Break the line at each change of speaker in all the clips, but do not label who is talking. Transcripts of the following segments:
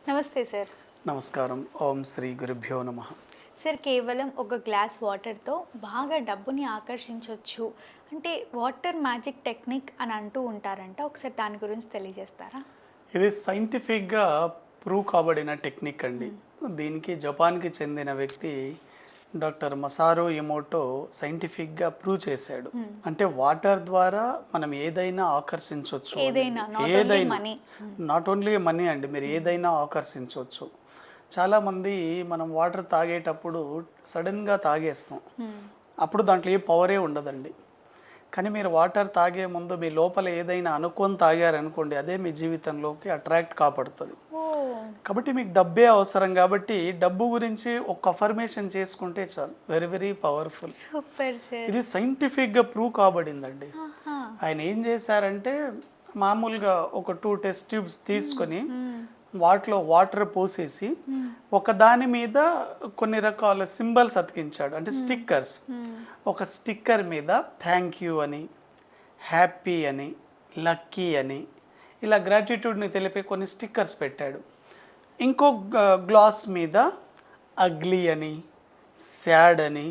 నమస్తే సార్.
నమస్కారం. ఓం శ్రీ గురుభ్యో నమః.
సార్, కేవలం ఒక గ్లాస్ వాటర్తో బాగా డబ్బుని ఆకర్షించవచ్చు అంటే వాటర్ మ్యాజిక్ టెక్నిక్ అని అంటూ ఉంటారంట. ఒకసారి దాని గురించి తెలియజేస్తారా?
ఇది సైంటిఫిక్గా ప్రూవ్ కాబడిన టెక్నిక్ అండి. దీనికి జపాన్కి చెందిన వ్యక్తి డాక్టర్ మసారో ఎమోటో సైంటిఫిక్గా ప్రూవ్ చేశాడు. అంటే వాటర్ ద్వారా మనం ఏదైనా ఆకర్షించవచ్చు. ఏదైనా నాట్ ఓన్లీ మనీ అండి, మీరు ఏదైనా ఆకర్షించవచ్చు. చాలామంది మనం వాటర్ తాగేటప్పుడు సడన్గా తాగేస్తాం, అప్పుడు దాంట్లో ఏ పవరే ఉండదండి. కానీ మీరు వాటర్ తాగే ముందు మీ లోపల ఏదైనా అనుకొని తాగారనుకోండి, అదే మీ జీవితంలోకి అట్రాక్ట్ కాపాడుతుంది. కాబట్టి మీకు డబ్బే అవసరం, కాబట్టి డబ్బు గురించి ఒక అఫర్మేషన్ చేసుకుంటే చాలు. Very very powerful. ఇది సైంటిఫిక్గా ప్రూవ్ కాబడిందండి. ఆయన ఏం చేశారంటే, మామూలుగా ఒక 2 టెస్ట్ ట్యూబ్స్ తీసుకొని వాటిలో వాటర్ పోసేసి ఒక దాని మీద కొన్ని రకాల సింబల్స్ అతికించాడు, అంటే స్టిక్కర్స్. ఒక స్టిక్కర్ మీద థ్యాంక్ యూ అని, హ్యాపీ అని, లక్కీ అని, ఇలా గ్రాటిట్యూడ్ని తెలిపే కొన్ని స్టిక్కర్స్ పెట్టాడు. ఇంకో గ్లాస్ మీద అగ్లీ అని, సాడ్ అని,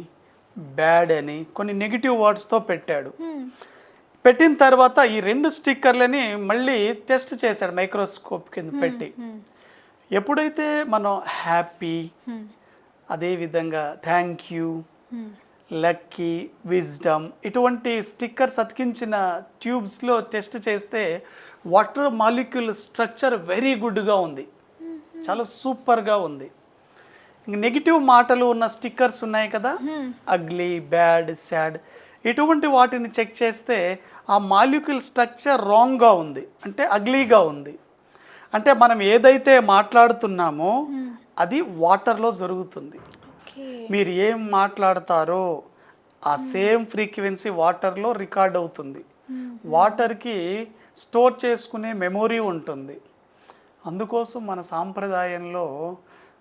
బ్యాడ్ అని కొన్ని నెగిటివ్ వర్డ్స్తో పెట్టాడు. పెట్టిన తర్వాత ఈ 2 స్టిక్కర్లని మళ్ళీ టెస్ట్ చేశాడు మైక్రోస్కోప్ కింద పెట్టి. ఎప్పుడైతే మనం హ్యాపీ, అదేవిధంగా థ్యాంక్ యూ, లక్కీ, విజ్డమ్ ఇటువంటి స్టిక్కర్స్ అతికించిన ట్యూబ్స్లో టెస్ట్ చేస్తే వాటర్ మాలిక్యూల్ స్ట్రక్చర్ వెరీ గుడ్గా ఉంది, చాలా సూపర్గా ఉంది. నెగిటివ్ మాటలు ఉన్న స్టిక్కర్స్ ఉన్నాయి కదా, అగ్లీ, బ్యాడ్, సాడ్, ఇటువంటి వాటిని చెక్ చేస్తే ఆ మాలిక్యూల్ స్ట్రక్చర్ రాంగ్గా ఉంది, అంటే అగ్లీగా ఉంది. అంటే మనం ఏదైతే మాట్లాడుతున్నామో అది వాటర్లో జరుగుతుంది. మీరు ఏం మాట్లాడతారో ఆ సేమ్ ఫ్రీక్వెన్సీ వాటర్లో రికార్డ్ అవుతుంది. వాటర్కి స్టోర్ చేసుకునే మెమొరీ ఉంటుంది. అందుకోసం మన సాంప్రదాయంలో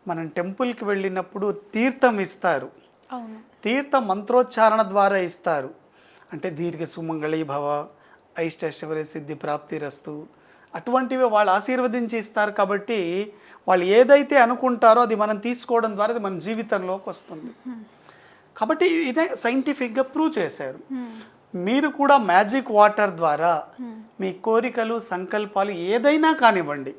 మనం టెంపుల్కి వెళ్ళినప్పుడు తీర్థం ఇస్తారు. తీర్థ మంత్రోచ్చారణ ద్వారా ఇస్తారు. అంటే దీర్ఘ సుమంగళీ భవ, ఐష్టైశ్వర్య సిద్ధి ప్రాప్తిరస్తు, అటువంటివి వాళ్ళు ఆశీర్వదించి ఇస్తారు. కాబట్టి వాళ్ళు ఏదైతే అనుకుంటారో అది మనం తీసుకోవడం ద్వారా అది మన జీవితంలోకి వస్తుంది. కాబట్టి ఇదే సైంటిఫిక్గా ప్రూవ్ చేశారు. మీరు కూడా మ్యాజిక్ వాటర్ ద్వారా మీ కోరికలు, సంకల్పాలు ఏదైనా కానివ్వండి,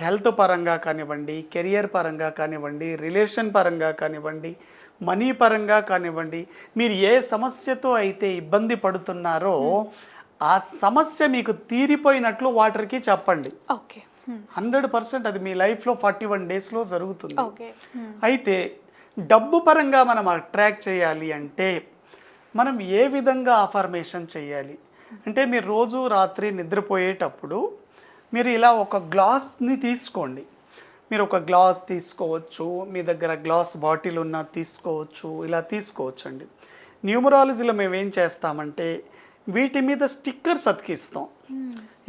హెల్త్ పరంగా కానివ్వండి, కెరియర్ పరంగా కానివ్వండి, రిలేషన్ పరంగా కానివ్వండి, మనీ పరంగా కానివ్వండి, మీరు ఏ సమస్యతో అయితే ఇబ్బంది పడుతున్నారో ఆ సమస్య మీకు తీరిపోయినట్లు వాటర్కి చెప్పండి. 100% అది మీ లైఫ్లో 41 డేస్లో జరుగుతుంది. అయితే డబ్బు పరంగా మనం అట్రాక్ట్ చేయాలి అంటే మనం ఏ విధంగా అఫర్మేషన్ చేయాలి అంటే, మీరు రోజు రాత్రి నిద్రపోయేటప్పుడు మీరు ఇలా ఒక గ్లాస్ని తీసుకోండి. మీరు ఒక గ్లాస్ తీసుకోవచ్చు, మీ దగ్గర గ్లాస్ బాటిల్ ఉన్న తీసుకోవచ్చు, ఇలా తీసుకోవచ్చు అండి. న్యూమరాలజీలో మేము ఏం చేస్తామంటే వీటి మీద స్టిక్కర్స్ అతికిస్తాం.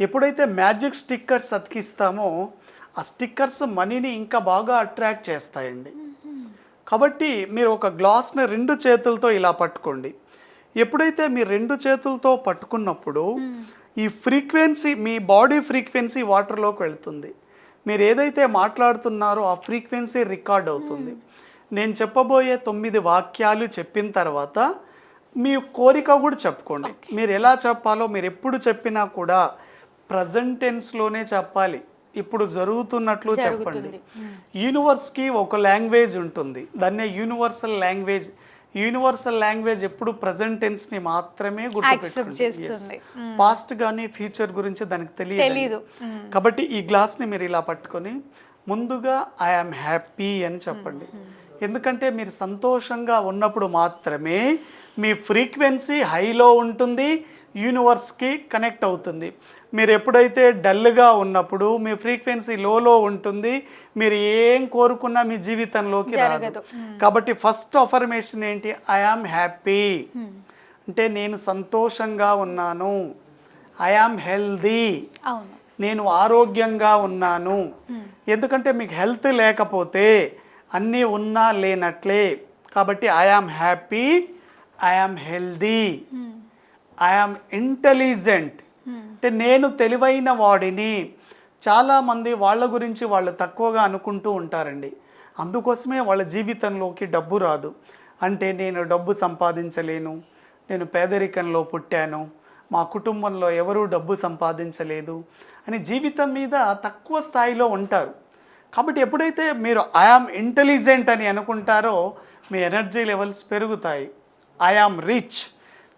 ఎప్పుడైతే మ్యాజిక్ స్టిక్కర్స్ అతికిస్తామో ఆ స్టిక్కర్స్ మనీని ఇంకా బాగా అట్రాక్ట్ చేస్తాయండి. కాబట్టి మీరు ఒక గ్లాస్ని 2 చేతులతో ఇలా పట్టుకోండి. ఎప్పుడైతే మీరు 2 చేతులతో పట్టుకున్నప్పుడు ఈ ఫ్రీక్వెన్సీ, మీ బాడీ ఫ్రీక్వెన్సీ వాటర్లోకి వెళ్తుంది. మీరు ఏదైతే మాట్లాడుతున్నారో ఆ ఫ్రీక్వెన్సీ రికార్డ్ అవుతుంది. నేను చెప్పబోయే 9 వాక్యాలు చెప్పిన తర్వాత మీ కోరిక కూడా చెప్పుకోండి. మీరు ఎలా చెప్పాలో, మీరు ఎప్పుడు చెప్పినా కూడా ప్రజెంట్ టెన్స్లోనే చెప్పాలి, ఇప్పుడు జరుగుతున్నట్లు చెప్పండి. యూనివర్స్కి ఒక లాంగ్వేజ్ ఉంటుంది, దాన్నే యూనివర్సల్ లాంగ్వేజ్. యూనివర్సల్ లాంగ్వేజ్ ఎప్పుడు ప్రజెంట్ టెన్స్ని మాత్రమే గుర్తుపెట్టుకుంటుంది. పాస్ట్ కానీ ఫ్యూచర్ గురించి దానికి తెలియదు. కాబట్టి ఈ గ్లాస్ని మీరు ఇలా పట్టుకొని ముందుగా ఐ యామ్ హ్యాపీ అని చెప్పండి. ఎందుకంటే మీరు సంతోషంగా ఉన్నప్పుడు మాత్రమే మీ ఫ్రీక్వెన్సీ హైలో ఉంటుంది, యూనివర్స్కి కనెక్ట్ అవుతుంది. మీరు ఎప్పుడైతే డల్గా ఉన్నప్పుడు మీ ఫ్రీక్వెన్సీ లోలో ఉంటుంది, మీరు ఏం కోరుకున్నా మీ జీవితంలోకి రాదు. కాబట్టి ఫస్ట్ అఫర్మేషన్ ఏంటి? ఐ యామ్ హ్యాపీ అంటే నేను సంతోషంగా ఉన్నాను. ఐ యామ్ హెల్దీ, నేను ఆరోగ్యంగా ఉన్నాను. ఎందుకంటే మీకు హెల్త్ లేకపోతే అన్నీ ఉన్నా లేనట్లే. కాబట్టి I am happy, I am healthy, I am intelligent అంటే నేను తెలివైన వాడిని, చాలామంది వాళ్ళ గురించి వాళ్ళు తక్కువగా అనుకుంటూ ఉంటారండి. అందుకోసమే వాళ్ళ జీవితంలోకి డబ్బు రాదు. అంటే నేను డబ్బు సంపాదించలేను, నేను పేదరికంలో పుట్టాను, మా కుటుంబంలో ఎవరూ డబ్బు సంపాదించలేదు అని జీవితం మీద తక్కువ స్థాయిలో ఉంటారు. కాబట్టి ఎప్పుడైతే మీరు ఐఆమ్ ఇంటెలిజెంట్ అని అనుకుంటారో మీ ఎనర్జీ లెవెల్స్ పెరుగుతాయి. ఐఆమ్ రిచ్,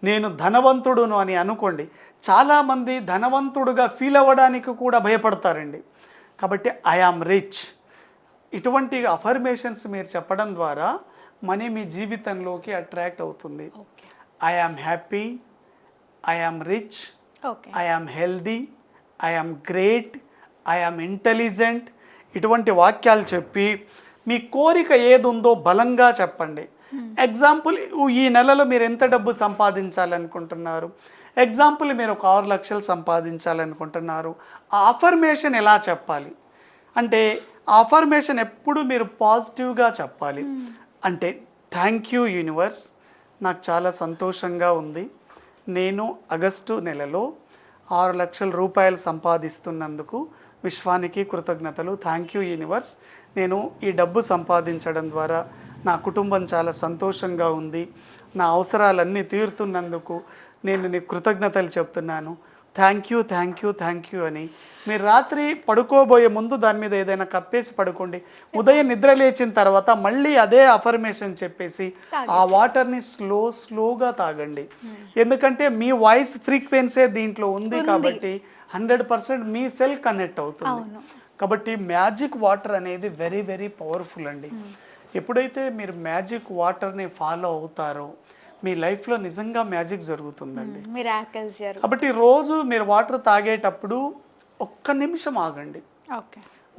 నేను ధనవంతుడును అని అనుకోండి. చాలామంది ధనవంతుడుగా ఫీల్ అవ్వడానికి కూడా భయపడతారండి. కాబట్టి ఐఆమ్ రిచ్, ఇటువంటి అఫర్మేషన్స్ మీరు చెప్పడం ద్వారా మనీ మీ జీవితంలోకి అట్రాక్ట్ అవుతుంది. I am happy, I am rich, I am healthy, I am great, I am intelligent, ఇటువంటి వాక్యాలు చెప్పి మీ కోరిక ఏది ఉందో బలంగా చెప్పండి. ఎగ్జాంపుల్, ఈ నెలలో మీరు ఎంత డబ్బు సంపాదించాలనుకుంటున్నారు, ఎగ్జాంపుల్ మీరు ఒక 6 లక్షలు సంపాదించాలనుకుంటున్నారు. ఆ అఫర్మేషన్ ఎలా చెప్పాలి అంటే ఆ అఫర్మేషన్ ఎప్పుడు మీరు పాజిటివ్గా చెప్పాలి. అంటే థ్యాంక్ యూ యూనివర్స్, నాకు చాలా సంతోషంగా ఉంది, నేను ఆగస్టు నెలలో 6 లక్షల రూపాయలు సంపాదిస్తున్నందుకు విశ్వానికి కృతజ్ఞతలు. థ్యాంక్ యూ యూనివర్స్, నేను ఈ డబ్బు సంపాదించడం ద్వారా నా కుటుంబం చాలా సంతోషంగా ఉంది, నా అవసరాలన్నీ తీరుతున్నందుకు నేను నీకు కృతజ్ఞతలు చెప్తున్నాను. Thank you, thank you, thank you అని మీరు రాత్రి పడుకోబోయే ముందు దాని మీద ఏదైనా కప్పేసి పడుకోండి. ఉదయం నిద్ర లేచిన తర్వాత మళ్ళీ అదే అఫర్మేషన్ చెప్పేసి ఆ వాటర్ని స్లోగా తాగండి. ఎందుకంటే మీ వాయిస్ ఫ్రీక్వెన్సీ దీంట్లో ఉంది కాబట్టి 100% మీ సెల్ కనెక్ట్ అవుతుంది. కాబట్టి మ్యాజిక్ వాటర్ అనేది వెరీ వెరీ పవర్ఫుల్ అండి. ఎప్పుడైతే మీరు మ్యాజిక్ వాటర్ని ఫాలో అవుతారో మీ లైఫ్లో నిజంగా మ్యాజిక్ జరుగుతుందండి. కాబట్టి రోజు మీరు వాటర్ తాగేటప్పుడు ఒక్క నిమిషం ఆగండి.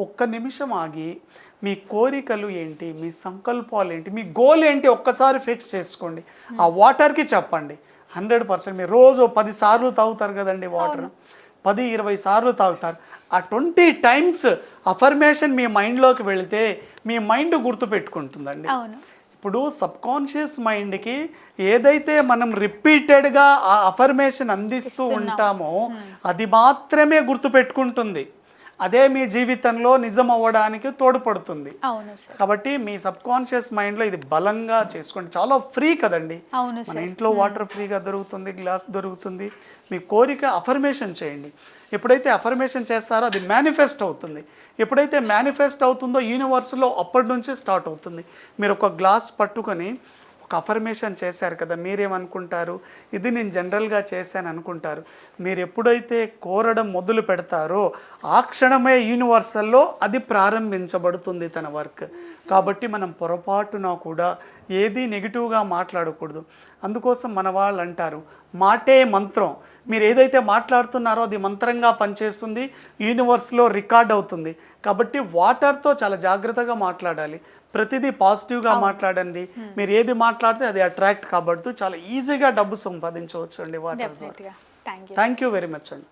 ఒక్క నిమిషం ఆగి మీ కోరికలు ఏంటి, మీ సంకల్పాలు ఏంటి, మీ గోల్ ఏంటి ఒక్కసారి ఫిక్స్ చేసుకోండి. ఆ వాటర్కి చెప్పండి. 100% మీరు రోజు 10 సార్లు తాగుతారు కదండి వాటర్, 10-20 సార్లు తాగుతారు. ఆ 20 టైమ్స్ అఫర్మేషన్ మీ మైండ్లోకి వెళితే మీ మైండ్ గుర్తుపెట్టుకుంటుందండి. ఇప్పుడు సబ్కాన్షియస్ మైండ్కి ఏదైతే మనం రిపీటెడ్గా ఆ అఫర్మేషన్ అందిస్తూ ఉంటామో అది మాత్రమే గుర్తుపెట్టుకుంటుంది. అదే మీ జీవితంలో నిజం అవ్వడానికి తోడ్పడుతుంది. కాబట్టి మీ సబ్కాన్షియస్ మైండ్లో ఇది బలంగా చేసుకోండి. చాలా ఫ్రీ కదండి, మన ఇంట్లో వాటర్ ఫ్రీగా దొరుకుతుంది, గ్లాస్ దొరుకుతుంది. మీ కోరిక అఫర్మేషన్ చేయండి. ఎప్పుడైతే అఫర్మేషన్ చేస్తారో అది మేనిఫెస్ట్ అవుతుంది. ఎప్పుడైతే మేనిఫెస్ట్ అవుతుందో యూనివర్స్లో అప్పటి నుంచి స్టార్ట్ అవుతుంది. మీరు ఒక గ్లాస్ పట్టుకొని ఒక అఫర్మేషన్ చేశారు కదా, మీరేమనుకుంటారు, ఇది నేను జనరల్గా చేశాను అనుకుంటారు. మీరు ఎప్పుడైతే కోరడం మొదలు పెడతారో ఆ క్షణమే యూనివర్సల్లో అది ప్రారంభించబడుతుంది తన వర్క్. కాబట్టి మనం పొరపాటున కూడా ఏది నెగిటివ్గా మాట్లాడకూడదు. అందుకోసం మన వాళ్ళు అంటారు మాటే మంత్రం. మీరు ఏదైతే మాట్లాడుతున్నారో అది మంత్రంగా పనిచేస్తుంది, యూనివర్స్లో రికార్డ్ అవుతుంది. కాబట్టి వాటర్తో చాలా జాగ్రత్తగా మాట్లాడాలి. ప్రతిదీ పాజిటివ్గా మాట్లాడండి. మీరు ఏది మాట్లాడితే అది అట్రాక్ట్ కాబడుతూ చాలా ఈజీగా డబ్బు సంపాదించవచ్చు అండి వాటర్ ద్వారా. థ్యాంక్ యూ వెరీ మచ్ అండి.